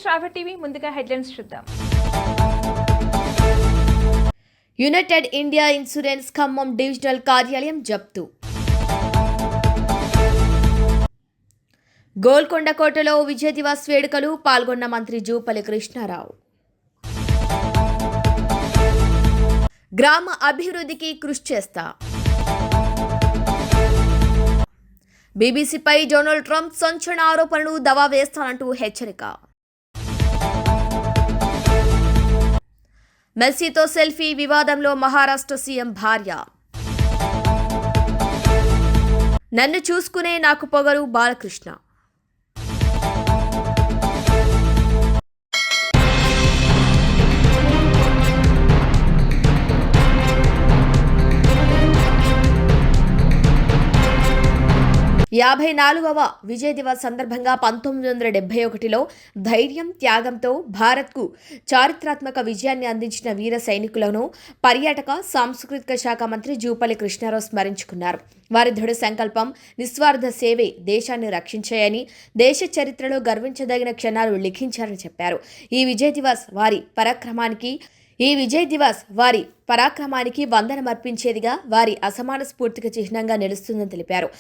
శ్రావ్య TV ముందుగా headlines చూద్దాం. United India insurance Khammam divisional కార్యాలయం జప్తు. గోల్కొండ కోటలో విజయ దివాస్ వేడుకలు పాల్గొన్న మంత్రి జూపల్లి కృష్ణారావు. గ్రామ అభివృద్ధికి కృషి చేస్తా. బీబీసీపై డొనాల్డ్ ట్రంప్ సంచలన ఆరోపణలు దవా వేస్తానంటూ హెచ్చరిక. మెస్సీతో సెల్ఫీ వివాదంలో మహారాష్ట్ర సీఎం భార్య. నన్ను చూసుకునే నాకు పొగరు బాలకృష్ణ. యాభై 54వ విజయ్ దివాస్ సందర్భంగా 1971లో ధైర్యం త్యాగంతో భారత్కు చారిత్రాత్మక విజయాన్ని అందించిన వీర సైనికులను పర్యాటక సాంస్కృతిక శాఖ మంత్రి జూపల్లి కృష్ణారావు స్మరించుకున్నారు. వారి దృఢ సంకల్పం, నిస్వార్థ సేవే దేశాన్ని రక్షించాయని, దేశ చరిత్రలో గర్వించదగిన క్షణాలు లిఖించారని చెప్పారు. ఈ విజయ్ దివాస్ వారి పరాక్రమానికి వందనమర్పించేదిగా, వారి అసమాన స్ఫూర్తికి చిహ్నంగా నిలుస్తుందని తెలిపారు.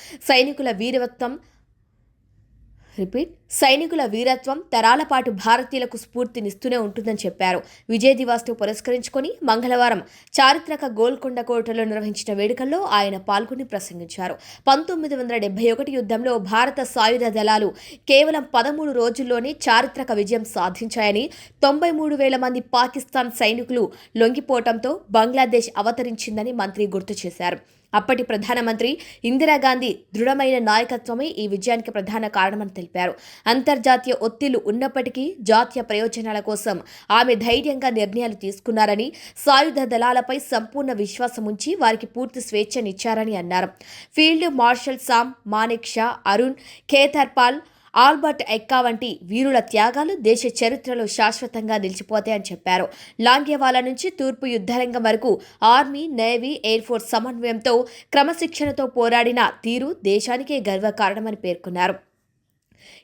సైనికుల వీరత్వం తరాల పాటు భారతీయులకు స్ఫూర్తినిస్తూనే ఉంటుందని చెప్పారు. విజయ్ దివాస్ను పురస్కరించుకొని మంగళవారం చారిత్రక గోల్కొండ కోటలో నిర్వహించిన వేడుకల్లో ఆయన పాల్గొని ప్రసంగించారు. 1971 యుద్ధంలో భారత సాయుధ దళాలు కేవలం 13 రోజుల్లోనే చారిత్రక విజయం సాధించాయని, 93,000 మంది పాకిస్తాన్ సైనికులు లొంగిపోవడంతో బంగ్లాదేశ్ అవతరించిందని మంత్రి గుర్తు చేశారు. అప్పటి ప్రధానమంత్రి ఇందిరాగాంధీ దృఢమైన నాయకత్వమే ఈ విజయానికి ప్రధాన కారణమని తెలిపారు. అంతర్జాతీయ ఒత్తిళ్లు ఉన్నప్పటికీ జాతీయ ప్రయోజనాల కోసం ఆమె ధైర్యంగా నిర్ణయాలు తీసుకున్నారని, సాయుధ దళాలపై సంపూర్ణ విశ్వాసం ఉంచి వారికి పూర్తి స్వేచ్ఛనిచ్చారని అన్నారు. Field marshal Sam Manekshaw, Arun Khetarpal, Albert Ekka వంటి వీరుల త్యాగాలు దేశ చరిత్రలో శాశ్వతంగా నిలిచిపోతాయని చెప్పారు. లాంగేవాలా నుంచి తూర్పు యుద్ధరంగం వరకు ఆర్మీ, నేవీ, ఎయిర్ ఫోర్స్ సమన్వయంతో క్రమశిక్షణతో పోరాడిన తీరు దేశానికే గర్వకారణమని పేర్కొన్నారు.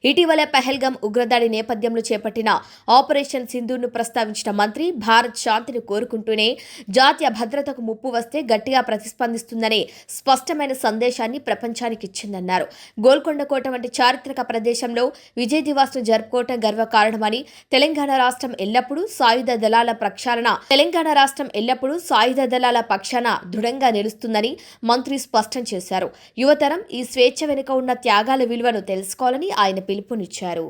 ఇటీవల పహల్గామ్ ఉగ్రదాడి నేపథ్యంలో చేపట్టిన ఆపరేషన్ సింధూర్ను ప్రస్తావించిన మంత్రి, భారత్ శాంతిని కోరుకుంటూనే జాతీయ భద్రతకు ముప్పు వస్తే గట్టిగా ప్రతిస్పందిస్తుందనే స్పష్టమైన సందేశాన్ని ప్రపంచానికి ఇచ్చిందన్నారు. గోల్కొండ కోట వంటి చారిత్రక ప్రదేశంలో విజయ్ దివాస్ను జరుపుకోవటం గర్వకారణమని, తెలంగాణ రాష్ట్రం ఎల్లప్పుడూ సాయుధ దళాల పక్షాన దృఢంగా నిలుస్తుందని మంత్రి స్పష్టం చేశారు. యువతరం ఈ స్వేచ్ఛ వెనుక ఉన్న త్యాగాల విలువను తెలుసుకోవాలని ఆయన పిలుపునిచ్చారు.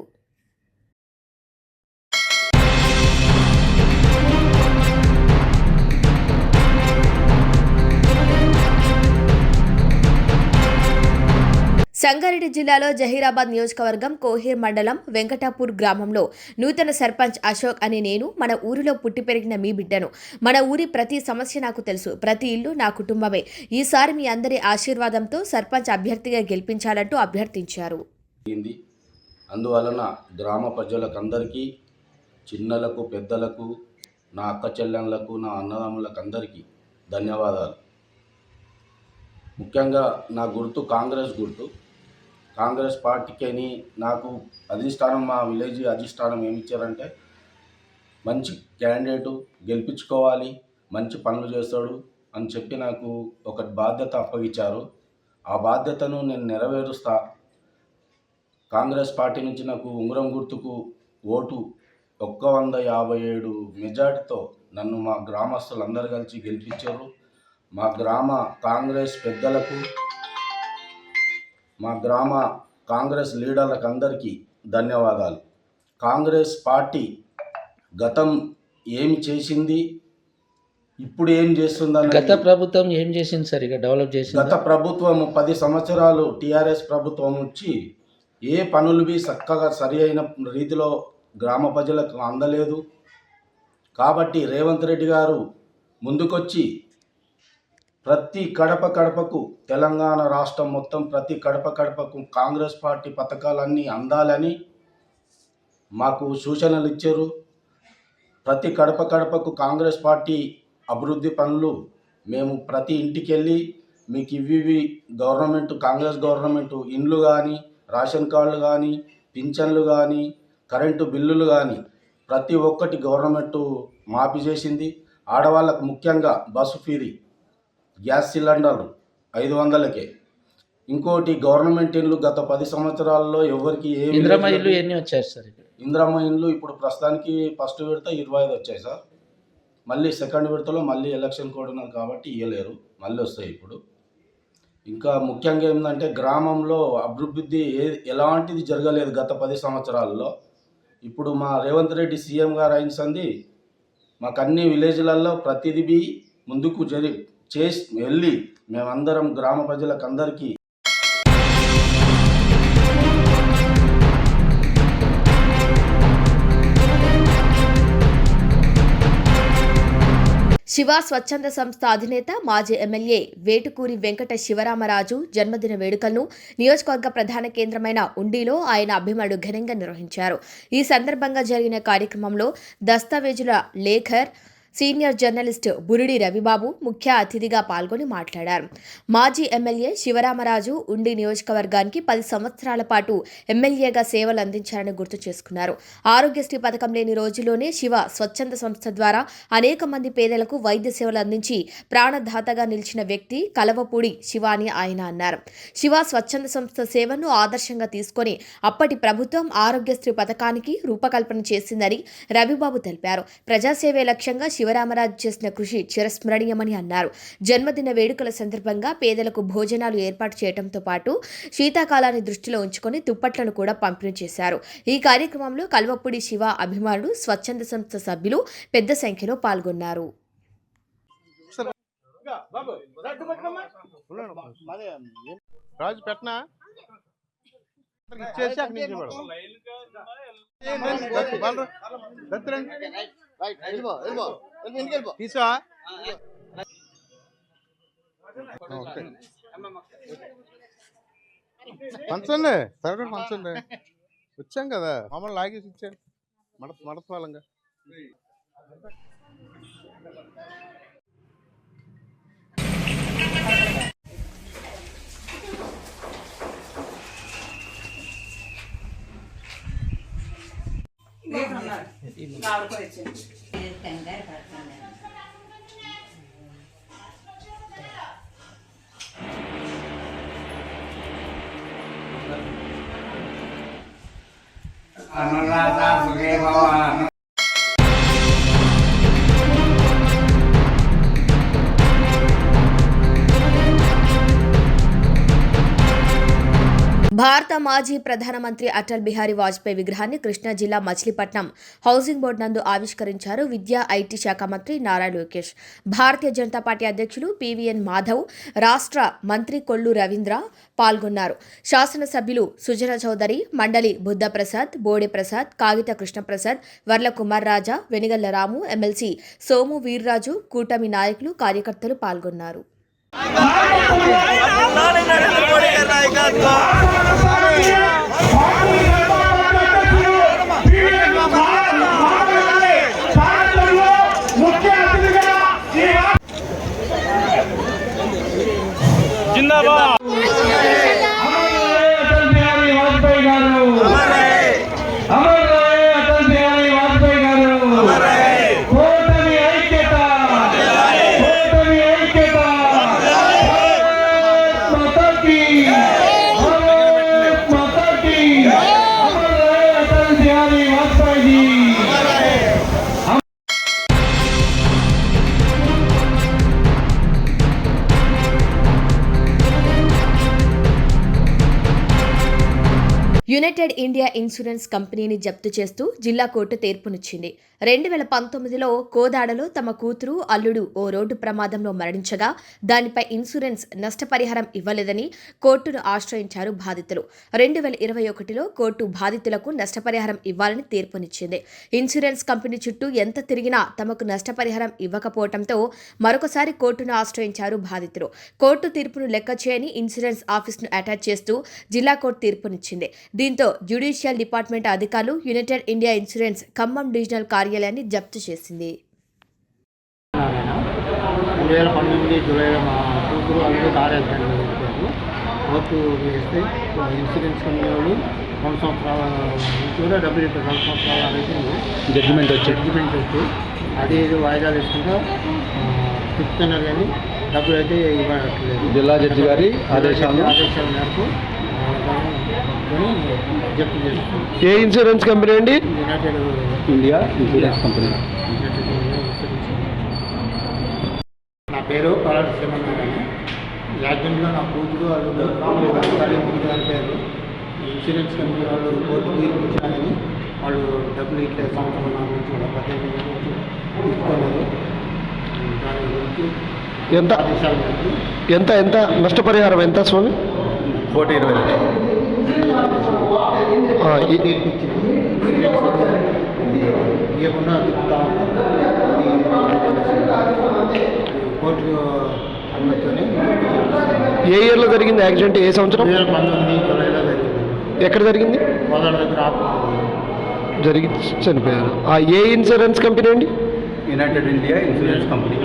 సంగారెడ్డి జిల్లాలో జహీరాబాద్ నియోజకవర్గం కోహీర్ మండలం వెంకటాపూర్ గ్రామంలో నూతన సర్పంచ్ అశోక్ అనే నేను మన ఊరిలో పుట్టి పెరిగిన మీ బిడ్డను. మన ఊరి ప్రతి సమస్య నాకు తెలుసు, ప్రతి ఇల్లు నా కుటుంబమే. ఈసారి మీ అందరి ఆశీర్వాదంతో సర్పంచ్ అభ్యర్థిగా గెలిపించాలంటూ అభ్యర్థించారు. అందువలన గ్రామ ప్రజలకు అందరికీ, చిన్నలకు పెద్దలకు, నా అక్క చెల్లెళ్ళకు, నా అన్నదమ్ములకు అందరికీ ధన్యవాదాలు. ముఖ్యంగా నా గుర్తు కాంగ్రెస్ పార్టీకని నాకు అధిష్టానం, మా విలేజ్ అధిష్టానం ఏమిచ్చారంటే మంచి క్యాండిడేటు గెలిపించుకోవాలి, మంచి పనులు చేస్తాడు అని చెప్పి నాకు ఒక బాధ్యత అప్పగించారు. ఆ బాధ్యతను నేను నెరవేరుస్తా. కాంగ్రెస్ పార్టీ నుంచి నాకు ఉంగరం గుర్తుకు ఓటు 157 మెజార్టీతో నన్ను మా గ్రామస్తులందరూ కలిసి గెలిపించారు. మా గ్రామ కాంగ్రెస్ పెద్దలకు, మా గ్రామ కాంగ్రెస్ లీడర్లకు అందరికీ ధన్యవాదాలు. కాంగ్రెస్ పార్టీ గతం ఏమి చేసింది, ఇప్పుడు ఏం చేస్తుందని, గత ప్రభుత్వం ఏం చేసింది సార్? ఇక డెవలప్ చేసింది. గత ప్రభుత్వం 10 సంవత్సరాలు టీఆర్ఎస్ ప్రభుత్వం వచ్చి ఏ పనులు చక్కగా సరి అయిన రీతిలో గ్రామ ప్రజలకు అందలేదు. కాబట్టి రేవంత్ రెడ్డి గారు ముందుకొచ్చి ప్రతి కడపకు, తెలంగాణ రాష్ట్రం మొత్తం ప్రతి కడపకు కాంగ్రెస్ పార్టీ పథకాలన్నీ అందాలని మాకు సూచనలు ఇచ్చారు. ప్రతి కడపకు కాంగ్రెస్ పార్టీ అభివృద్ధి పనులు మేము ప్రతి ఇంటికి వెళ్ళి మీకు ఇవి కాంగ్రెస్ గవర్నమెంట్ ఇండ్లు కానీ, రేషన్ కార్డులు కానీ, పింఛన్లు కానీ, కరెంటు బిల్లులు కానీ ప్రతి ఒక్కటి గవర్నమెంట్ మాఫీ చేసింది. ఆడవాళ్ళకు ముఖ్యంగా బస్సు ఫీరీ, గ్యాస్ సిలిండర్లు 500కే. ఇంకోటి గవర్నమెంట్ ఇల్లు గత 10 సంవత్సరాల్లో ఎవరికి ఏ ఇందిరమ్మ ఇల్లు ఎన్ని వచ్చాయి సార్? ఇందిరమ్మ ఇల్లు ఇప్పుడు ప్రస్తుతానికి ఫస్ట్ విడత 25 వచ్చాయి సార్. మళ్ళీ సెకండ్ విడతలో మళ్ళీ ఎలక్షన్ కోడ్ ఉన్నది కాబట్టి ఇవ్వలేరు, మళ్ళీ వస్తాయి ఇప్పుడు. ఇంకా ముఖ్యంగా ఏంటంటే గ్రామంలో అభివృద్ధి ఎలాంటిది జరగలేదు గత 10 సంవత్సరాల్లో. ఇప్పుడు మా రేవంత్ రెడ్డి సీఎం గారు అయిన సంది మాకు అన్ని విలేజ్లలో ప్రతిదీ ముందుకు చేసి వెళ్ళి మేమందరం గ్రామ ప్రజలకు అందరికీ శివ స్వచ్ఛంద సంస్థ అధినేత మాజీ ఎమ్మెల్యే వేటుకూరి వెంకట శివరామరాజు జన్మదిన వేడుకలను నియోజకవర్గ ప్రధాన కేంద్రమైన ఉండిలో ఆయన అభిమానులు ఘనంగా నిర్వహించారు. ఈ సందర్భంగా జరిగిన కార్యక్రమంలో దస్తావేజుల లేఖర్, సీనియర్ జర్నలిస్ట్ బురిడి రవిబాబు ముఖ్య అతిథిగా పాల్గొని మాట్లాడారు. మాజీ ఎమ్మెల్యే శివరామరాజు ఉండి నియోజకవర్గానికి 10 సంవత్సరాల పాటు ఎమ్మెల్యేగా సేవలు అందించారని గుర్తు చేసుకున్నారు. ఆరోగ్యశ్రీ పథకం లేని రోజుల్లోనే శివ స్వచ్ఛంద సంస్థ ద్వారా అనేక మంది పేదలకు వైద్య సేవలు అందించి ప్రాణదాతగా నిలిచిన వ్యక్తి కలవపూడి శివ అని ఆయన అన్నారు. శివ స్వచ్ఛంద సంస్థ సేవను ఆదర్శంగా తీసుకొని అప్పటి ప్రభుత్వం ఆరోగ్యశ్రీ పథకానికి రూపకల్పన చేసిందని రవిబాబు తెలిపారు. ప్రజాసేవే లక్ష్యంగా శివరామరాజు చేసిన కృషి చిరస్మరణీయమని అన్నారు. జన్మదిన వేడుకల సందర్భంగా పేదలకు భోజనాలు ఏర్పాటు చేయడంతో పాటు శీతాకాలాన్ని దృష్టిలో ఉంచుకొని దుప్పట్లను కూడా పంపిణీ చేశారు. ఈ కార్యక్రమంలో కల్వపూడి శివ అభిమానులు, స్వచ్ఛంద సంస్థ సభ్యులు పెద్ద సంఖ్యలో పాల్గొన్నారు. పంచండి, తరగతి పంచండి. వచ్చాం కదా, మమ్మల్ని లాగేసి ఇచ్చాడు మడపాలంగా. Anuradha Sugevava. భారత మాజీ ప్రధానమంత్రి అటల్ బిహారీ వాజ్పేయి విగ్రహాన్ని కృష్ణా జిల్లా మచిలీపట్నం హౌసింగ్ బోర్డు నందు ఆవిష్కరించారు విద్యా ఐటీ శాఖ మంత్రి నారా లోకేష్. భారతీయ జనతా పార్టీ అధ్యక్షులు పివిఎన్ మాధవ్, రాష్ట్ర మంత్రి కొల్లు రవీంద్ర పాల్గొన్నారు. శాసనసభ్యులు సుజన చౌదరి, మండలి బుద్ధప్రసాద్, బోడే ప్రసాద్, కాగిత కృష్ణప్రసాద్, వర్ల కుమార్ రాజా, వెనిగళ్ల రాము, ఎమ్మెల్సీ సోము వీర్రాజు, కూటమి నాయకులు, కార్యకర్తలు పాల్గొన్నారు. జిందాబాద్ అటల్ బిహారీ వాజ్పేయి గారు, అమర్ రహే అటల్ బిహారీ వాజ్పేయి గారు. కూటమి ఐక్యత, కూటమి ఐక్యత. మాతాకి, మాతాకి. అమర్ రహే Atal Bihari Vajpayee ji. United India insurance కంపెనీని జప్తు చేస్తూ జిల్లా కోర్టు తీర్పునిచ్చింది. 2019లో కోదాడలో తమ కూతురు, అల్లుడు ఓ రోడ్డు ప్రమాదంలో మరణించగా దానిపై ఇన్సూరెన్స్ నష్టపరిహారం ఇవ్వలేదని కోర్టును ఆశ్రయించారు బాధితులు. 2021లో కోర్టు బాధితులకు నష్టపరిహారం ఇవ్వాలని తీర్పునిచ్చింది. ఇన్సూరెన్స్ కంపెనీ చుట్టూ ఎంత తిరిగినా తమకు నష్టపరిహారం ఇవ్వకపోవడంతో మరొకసారి కోర్టును ఆశ్రయించారు బాధితులు. కోర్టు తీర్పును లెక్క చేయని ఇన్సూరెన్స్ ఆఫీసును అటాచ్ చేస్తూ జిల్లా కోర్టు తీర్పునిచ్చింది. దీంతో జ్యుడిషియల్ డిపార్ట్మెంట్ అధికారులు United India insurance Khammam divisional కార్యాలయాన్ని జప్తు చేసింది. 2019 జూలైలో మా కూతురు అల్లుడు కార్ యాక్సిడెంట్ చేశారు. కోర్టు వేస్తే ఇన్సూరెన్స్ కంపెనీ వాళ్ళు 2 సంవత్సరాల నుంచి కూడా డబ్బులు ఇప్పుడు 2 సంవత్సరాల రైతులు జడ్జిమెంట్ వచ్చి అది ఇది వాయిదాలు వేసుకుంటా చెప్తున్నారు కానీ డబ్బులు అయితే ఇవ్వట్లేదు. జిల్లా జడ్జి గారి ఆదేశాల మేరకు జప్తు చేస్తుంది. ఏ ఇన్సూరెన్స్ కంపెనీ అండి? United India insurance company. నా పేరు పలాడు శ్రీమన్నారాయణ. యాక్సిడెంట్లో నా కూతురు వాళ్ళు గారి పేరు ఇన్సూరెన్స్ కంపెనీ వాళ్ళు కోర్టు తీర్పు ఇచ్చారని వాళ్ళు డబ్బులు ఇట్లా సంవత్సరం నుంచి కూడా 18 నుంచి తీసుకోలేదు. దాని గురించి ఎంత ఆదేశాల మేరకు ఎంత ఎంత నష్టపరిహారం ఎంత స్వామి? 1,20,000. తీర్పు ఇచ్చింది. ఇవ్వకుండా తిప్పుతా కోర్టు అనుమతితోనే. ఏ ఇయర్లో జరిగింది యాక్సిడెంట్? ఏ సంవత్సరం? 2019 జూలైలో జరిగింది. ఎక్కడ జరిగింది? కోదాడ దగ్గర జరిగి చనిపోయారు. ఏ ఇన్సూరెన్స్ కంపెనీ అండి? United India insurance company.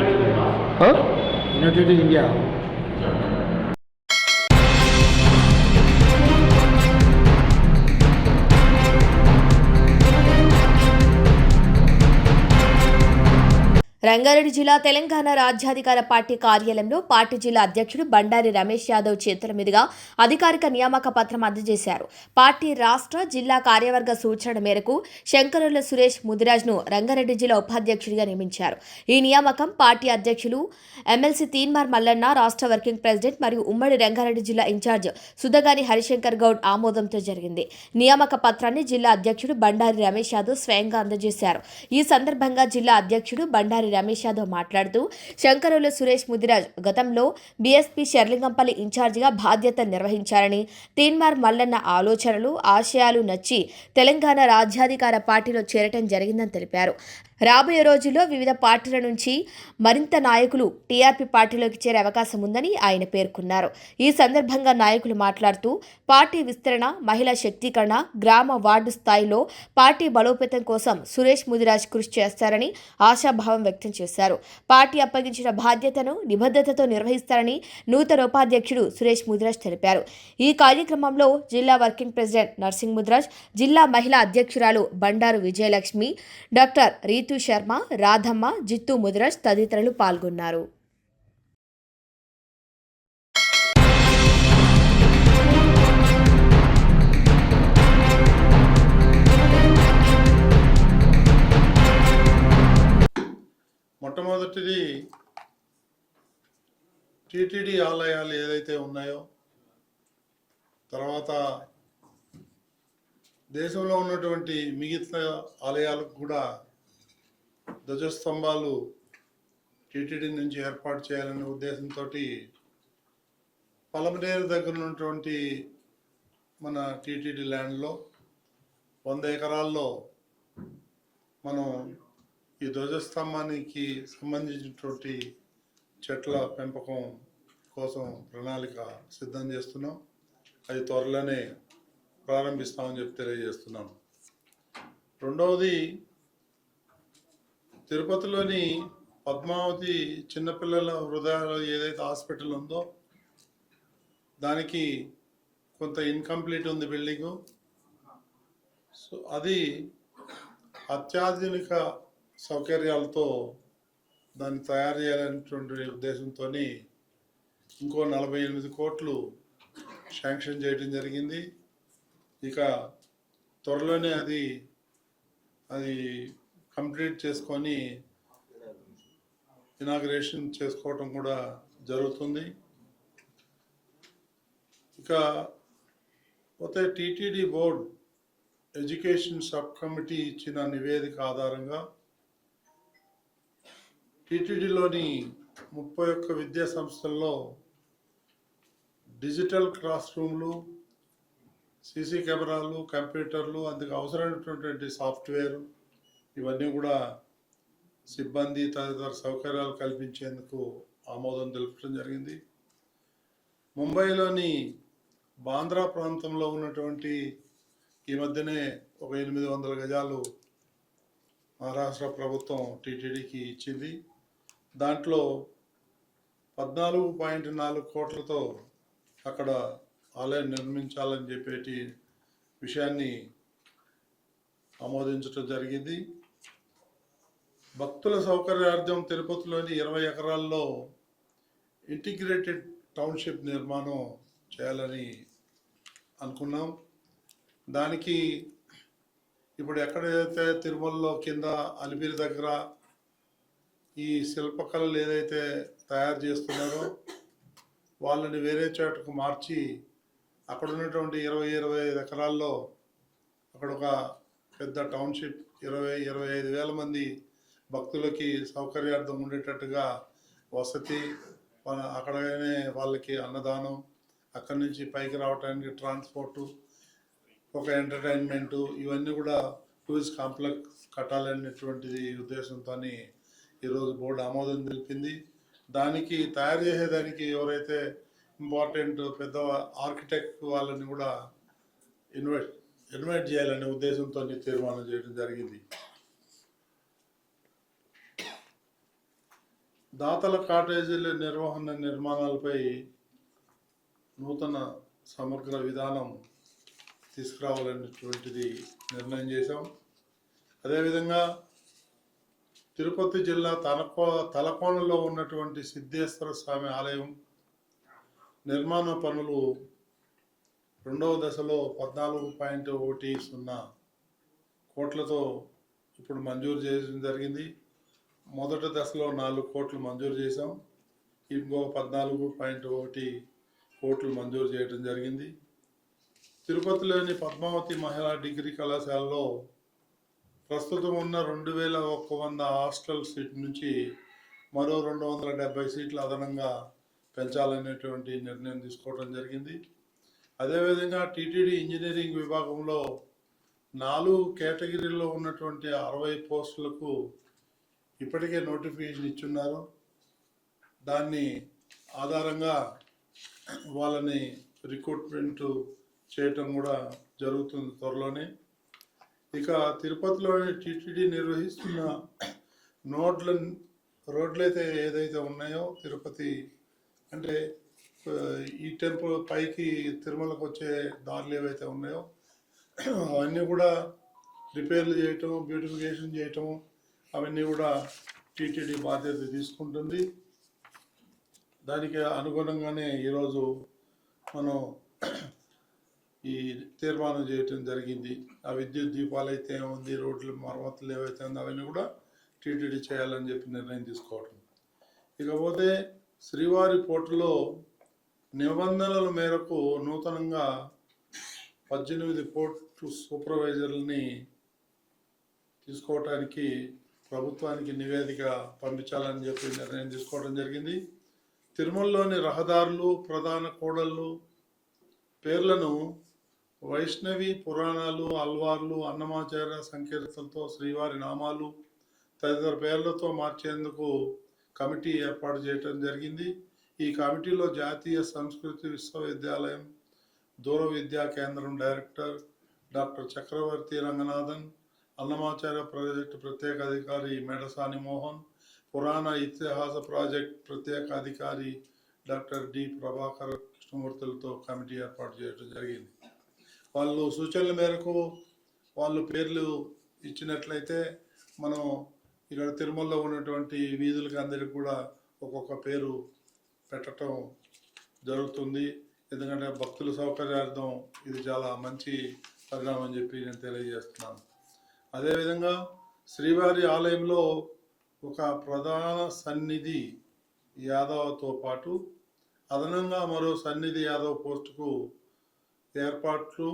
United India. Rangareddy జిల్లా తెలంగాణ రాజ్యాధికార పార్టీ కార్యాలయంలో పార్టీ జిల్లా అధ్యక్షుడు బండారి రమేష్ యాదవ్ చేతుల మీదుగా అధికారిక నియామక పత్రం అందజేశారు. పార్టీ రాష్ట్ర జిల్లా కార్యవర్గ సూచన మేరకు శంకరుల సురేష్ ముదిరాజ్ను రంగారెడ్డి జిల్లా ఉపాధ్యక్షుడిగా నియమించారు. ఈ నియామకం పార్టీ అధ్యక్షులు ఎమ్మెల్సీ తీన్మార్ మల్లన్న, రాష్ట్ర వర్కింగ్ ప్రెసిడెంట్ మరియు ఉమ్మడి రంగారెడ్డి జిల్లా ఇన్ఛార్జ్ సుద్దగాని హరిశంకర్ గౌడ్ ఆమోదంతో జరిగింది. నియామక పత్రాన్ని జిల్లా అధ్యక్షుడు బండారి రమేష్ యాదవ్ స్వయంగా అందజేశారు. ఈ సందర్భంగా జిల్లా అధ్యక్షుడు బండారి రమేష్ యాదవ్ మాట్లాడుతూ శంకరుల సురేష్ ముదిరాజ్ గతంలో బీఎస్పీ షెర్లింగంపల్లి ఇన్ఛార్జిగా బాధ్యత నిర్వహించారని, తీన్మార్ మల్లన్న ఆలోచనలు, ఆశయాలు నచ్చి తెలంగాణ రాజ్యాధికార పార్టీలో చేరటం జరిగిందని తెలిపారు. రాబోయే రోజుల్లో వివిధ పార్టీల నుంచి మరింత నాయకులు టీఆర్పీ పార్టీలోకి చేరే అవకాశం ఉందని ఆయన పేర్కొన్నారు. ఈ సందర్భంగా నాయకులు మాట్లాడుతూ పార్టీ విస్తరణ, మహిళా శక్తీకరణ, గ్రామ వార్డు స్థాయిలో పార్టీ బలోపేతం కోసం సురేష్ ముదిరాజ్ కృషి చేస్తారని ఆశాభావం వ్యక్తం చేశారు. పార్టీ అప్పగించిన బాధ్యతను నిబద్ధతతో నిర్వహిస్తారని నూతన ఉపాధ్యక్షుడు సురేష్ ముదిరాజ్ తెలిపారు. ఈ కార్యక్రమంలో జిల్లా వర్కింగ్ ప్రెసిడెంట్ నర్సింగ్ ముదిరాజ్, జిల్లా మహిళా అధ్యక్షురాలు బండారు విజయలక్ష్మి, డాక్టర్ రీతు శర్మ, రాధమ్మ, జిత్తు ముదిరాజ్ తదితరులు పాల్గొన్నారు. మొట్టమొదటిది టీటీడీ ఆలయాలు ఏదైతే ఉన్నాయో, తర్వాత దేశంలో ఉన్నటువంటి మిగతా ఆలయాలకు కూడా ధ్వజస్తంభాలు టీటీడీ నుంచి ఏర్పాటు చేయాలనే ఉద్దేశంతో పలమనేరు దగ్గర ఉన్నటువంటి మన టీటీడీ ల్యాండ్లో 100 ఎకరాల్లో మనం ఈ ధ్వజస్తంభానికి సంబంధించినటువంటి చెట్ల పెంపకం కోసం ప్రణాళిక సిద్ధం చేస్తున్నాం. అది త్వరలోనే ప్రారంభిస్తామని చెప్పి తెలియజేస్తున్నాను. రెండవది, తిరుపతిలోని పద్మావతి చిన్నపిల్లల హృదయాలు ఏదైతే హాస్పిటల్ ఉందో దానికి కొంత ఇన్కంప్లీట్ ఉంది బిల్డింగు. సో అది అత్యాధునిక సౌకర్యాలతో దాన్ని తయారు చేయాలనేటువంటి ఉద్దేశంతో ఇంకో 48 కోట్లు శాంక్షన్ చేయడం జరిగింది. ఇక త్వరలోనే అది కంప్లీట్ చేసుకొని ఇనాగ్రేషన్ చేసుకోవటం కూడా జరుగుతుంది. ఇక పోతే TTD board education sub committee ఇచ్చిన నివేదిక ఆధారంగా టీటీడీలోని 31 విద్యా సంస్థల్లో డిజిటల్ క్లాస్ రూమ్లు, సీసీ కెమెరాలు, కంప్యూటర్లు, అందుకు అవసరమైనటువంటి సాఫ్ట్వేర్ ఇవన్నీ కూడా సిబ్బంది తదితర సౌకర్యాలు కల్పించేందుకు ఆమోదం తెలపడం జరిగింది. ముంబైలోని బాంద్రా ప్రాంతంలో ఉన్నటువంటి ఈ మధ్యనే ఒక 800 గజాలు మహారాష్ట్ర ప్రభుత్వం టీటీడీకి ఇచ్చింది. దాంట్లో 14.4 కోట్లతో అక్కడ ఆలయం నిర్మించాలని చెప్పేటి విషయాన్ని ఆమోదించడం జరిగింది. భక్తుల సౌకర్యార్థం తిరుపతిలోని 20 ఎకరాల్లో ఇంటిగ్రేటెడ్ టౌన్షిప్ నిర్మాణం చేయాలని అనుకున్నాం. దానికి ఇప్పుడు ఎక్కడైతే తిరుమలలో కింద అలిపిరి దగ్గర ఈ శిల్పకళలు ఏదైతే తయారు చేస్తున్నారో వాళ్ళని వేరే చోటకు మార్చి అక్కడ ఉన్నటువంటి 20-25 ఎకరాల్లో అక్కడ ఒక పెద్ద టౌన్షిప్ 20-25 వేల మంది భక్తులకి సౌకర్యార్థం ఉండేటట్టుగా వసతి, అక్కడనే వాళ్ళకి అన్నదానం, అక్కడి నుంచి పైకి రావడానికి ట్రాన్స్పోర్టు, ఒక ఎంటర్టైన్మెంటు, ఇవన్నీ కూడా టూరిస్ట్ కాంప్లెక్స్ కట్టాలనేటువంటిది ఉద్దేశంతో ఈరోజు బోర్డు ఆమోదం తెలిపింది. దానికి తయారు చేసేదానికి ఎవరైతే ఇంపార్టెంట్ పెద్ద ఆర్కిటెక్ట్ వాళ్ళని కూడా ఇన్వైట్ చేయాలనే ఉద్దేశంతో తీర్మానం చేయడం జరిగింది. దాతల కాటేజీల నిర్వహణ నిర్మాణాలపై నూతన సమగ్ర విధానం తీసుకురావాలనేటువంటిది నిర్ణయం చేశాం. అదేవిధంగా తిరుపతి జిల్లా తలకోనలో ఉన్నటువంటి సిద్ధేశ్వర స్వామి ఆలయం నిర్మాణ పనులు 2వ దశలో 14.10 కోట్లతో ఇప్పుడు మంజూరు చేయడం జరిగింది. మొదటి దశలో 4 కోట్లు మంజూరు చేశాం. ఇంకో 14.1 కోట్లు మంజూరు చేయడం జరిగింది. తిరుపతిలోని పద్మావతి మహిళా డిగ్రీ కళాశాలలో ప్రస్తుతం ఉన్న 2100 హాస్టల్ సీట్ నుంచి మరో 270 సీట్లు అదనంగా పెంచాలనేటువంటి నిర్ణయం తీసుకోవడం జరిగింది. అదేవిధంగా టీటీడీ ఇంజనీరింగ్ విభాగంలో 4 కేటగిరీల్లో ఉన్నటువంటి 60 పోస్టులకు ఇప్పటికే నోటిఫికేషన్ ఇచ్చున్నారు. దాన్ని ఆధారంగా వాళ్ళని రిక్రూట్మెంట్ చేయటం కూడా జరుగుతుంది త్వరలోనే. ఇక తిరుపతిలోని టీటీడీ నిర్వహిస్తున్న రోడ్లైతే ఏదైతే ఉన్నాయో తిరుపతి అంటే ఈ టెంపుల్ పైకి తిరుమలకు వచ్చే దారులు ఏవైతే ఉన్నాయో అవన్నీ కూడా రిపేర్లు చేయటం, బ్యూటిఫికేషన్ చేయటం, అవన్నీ కూడా టీటీడీ బాధ్యత తీసుకుంటుంది. దానికి అనుగుణంగానే ఈరోజు మనం ఈ తీర్మానం చేయటం జరిగింది. ఆ విద్యుత్ దీపాలు అయితే ఏముంది, రోడ్ల మరమ్మతులు ఏవైతే ఉందో అవన్నీ కూడా టీటీడీ చేయాలని చెప్పి నిర్ణయం తీసుకోవటం. ఇకపోతే శ్రీవారి పోర్టులో నిబంధనల మేరకు నూతనంగా 18 పోర్టు సూపర్వైజర్లని తీసుకోవటానికి ప్రభుత్వానికి నివేదిక పంపించాలని చెప్పి నిర్ణయం తీసుకోవడం జరిగింది. తిరుమలలోని రహదారులు, ప్రధాన కూడళ్ళు పేర్లను వైష్ణవి పురాణాలు, అల్వార్లు, అన్నమాచార్య సంకీర్తనలతో శ్రీవారి నామాలు తదితర పేర్లతో మార్చేందుకు కమిటీ ఏర్పాటు చేయడం జరిగింది. ఈ కమిటీలో జాతీయ సంస్కృతి విశ్వవిద్యాలయం దూర విద్యా కేంద్రం డైరెక్టర్ డాక్టర్ చక్రవర్తి రంగనాథన్, అన్నమాచార్య ప్రాజెక్టు ప్రత్యేక అధికారి మెడసాని మోహన్, పురాణ ఇతిహాస ప్రాజెక్ట్ ప్రత్యేక అధికారి డాక్టర్ డి ప్రభాకర్ కృష్ణమూర్తులతో కమిటీ ఏర్పాటు చేయడం జరిగింది. వాళ్ళు సూచనల మేరకు వాళ్ళు పేర్లు ఇచ్చినట్లయితే మనం ఇక్కడ తిరుమలలో ఉన్నటువంటి వీధులకి అందరికి కూడా ఒక్కొక్క పేరు పెట్టడం జరుగుతుంది. ఎందుకంటే భక్తుల సౌకర్యార్థం ఇది చాలా మంచి పరిణామం అని చెప్పి నేను తెలియజేస్తున్నాను. అదేవిధంగా శ్రీవారి ఆలయంలో ఒక ప్రధాన సన్నిధి యాదవ్తో పాటు అదనంగా మరో సన్నిధి యాదవ్ పోస్టుకు ఏర్పాట్లు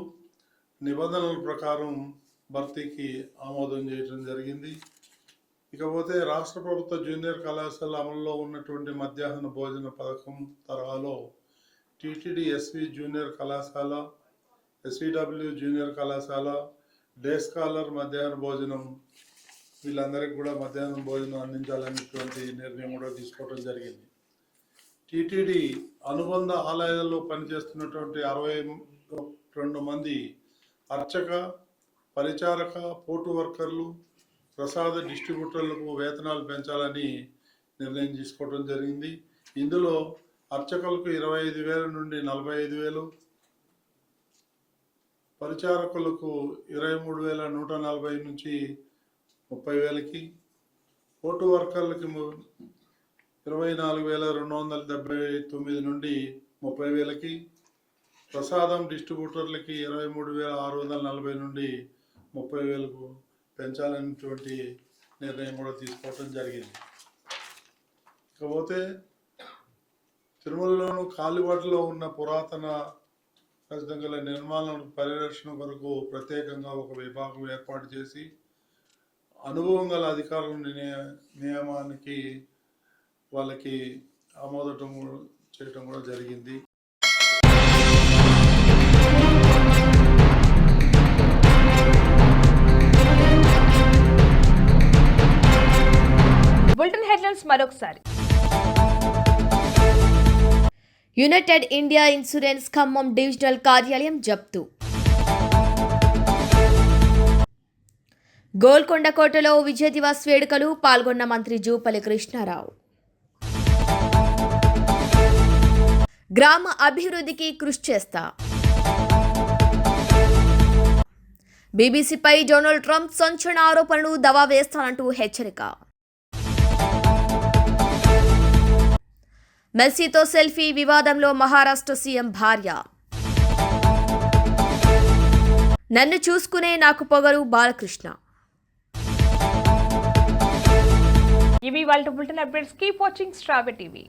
నిబంధనల ప్రకారం భర్తీకి ఆమోదం చేయడం జరిగింది. ఇకపోతే రాష్ట్ర ప్రభుత్వ జూనియర్ కళాశాల అమల్లో ఉన్నటువంటి మధ్యాహ్న భోజన పథకం తరహాలో టీటీడీ ఎస్వి జూనియర్ కళాశాల, ఎస్విడబ్ల్యూ జూనియర్ కళాశాల, డే స్కాలర్ మధ్యాహ్న భోజనం వీళ్ళందరికీ కూడా మధ్యాహ్నం భోజనం అందించాలనేటువంటి నిర్ణయం కూడా తీసుకోవడం జరిగింది. టీటీడీ అనుబంధ ఆలయాల్లో పనిచేస్తున్నటువంటి 62 మంది అర్చక, పరిచారక, పోర్టు వర్కర్లు, ప్రసాద డిస్ట్రిబ్యూటర్లకు వేతనాలు పెంచాలని నిర్ణయం తీసుకోవడం జరిగింది. ఇందులో అర్చకులకు 25,000 నుండి 45,000, పరిచారకులకు 23,140 నుంచి 30,000కి, పోర్టు వర్కర్లకి 24,279 నుండి 30,000కి, ప్రసాదం డిస్ట్రిబ్యూటర్లకి 23,640 నుండి 30,000కు పెంచాలనేటువంటి నిర్ణయం కూడా తీసుకోవడం జరిగింది. ఇకపోతే తిరుమలలోను కాలిబాటలో ఉన్న పురాతన ఖచ్చితంగా నిర్మాణం పరిరక్షణ కొరకు ప్రత్యేకంగా ఒక విభాగం ఏర్పాటు చేసి అనుభవం గల అధికారుల నియమానికి వాళ్ళకి ఆమోదం చేయటం కూడా జరిగింది. బులెటిన్ హెడ్లైన్స్ మరొకసారి. United India insurance Khammam divisional కార్యాలయం జప్తు. గోల్కొండ కోటలో విజయ దివాస్ వేడుకలు పాల్గొన్న మంత్రి జూపల్లి కృష్ణారావు. గ్రామ అభివృద్ధికి కృషి చేస్తా. బీబీసీపై డొనాల్డ్ ట్రంప్ సంచలన ఆరోపణలు దవా వేస్తానంటూ హెచ్చరిక. మెస్సీతో సెల్ఫీ వివాదంలో మహారాష్ట్ర సీఎం భార్య. నన్ను చూసుకునే నాకు పొగరు బాలకృష్ణ. ఇవి వాళ్ళ బులెటిన్ అప్డేట్స్. కీప్ వాచింగ్ స్ట్రాబె టీవీ.